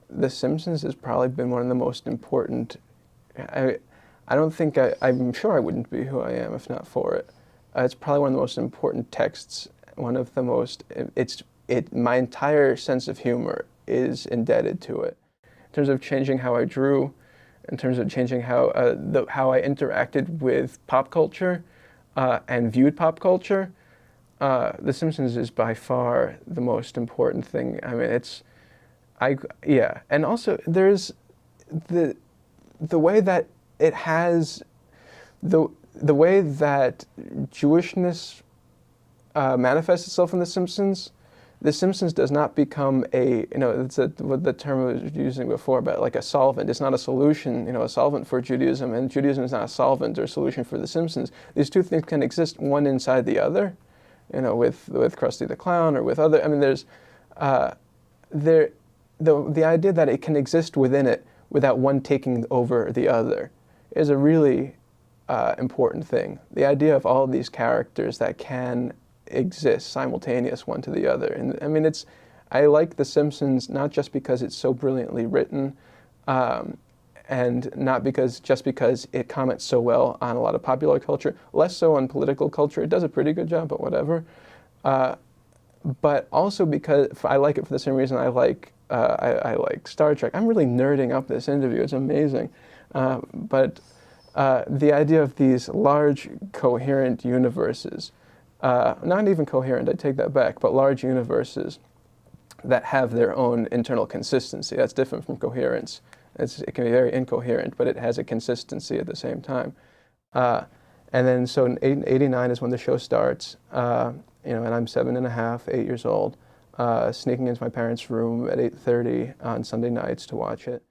The Simpsons has probably been one of the most important. I don't think I'm sure I wouldn't be who I am if not for it. It's probably one of the most important texts. One of the most. My entire sense of humor is indebted to it. In terms of changing how I drew, in terms of changing how how I interacted with pop culture and viewed pop culture. The Simpsons is by far the most important thing. I mean, yeah, and also there's the way that it has the way that Jewishness manifests itself in The Simpsons. The Simpsons does not become it's what the term I was using before about like a solvent. It's not a solution, a solvent for Judaism, and Judaism is not a solvent or a solution for The Simpsons. These two things can exist one inside the other, with Krusty the Clown or with other. I mean, there's the idea that it can exist within it without one taking over the other is a really important thing. The idea of all of these characters that can exist simultaneous one to the other. And I mean, I like The Simpsons not just because it's so brilliantly written, and not just because it comments so well on a lot of popular culture, less so on political culture. It does a pretty good job, but whatever. But also because I like it for the same reason I like Star Trek. I'm really nerding up this interview. It's amazing. But the idea of these large, coherent universes, not even coherent, I take that back, but large universes that have their own internal consistency. That's different from coherence. It can be very incoherent, but it has a consistency at the same time. And then, so in 89 is when the show starts, and I'm 8 years old, sneaking into my parents' room at 8:30 on Sunday nights to watch it.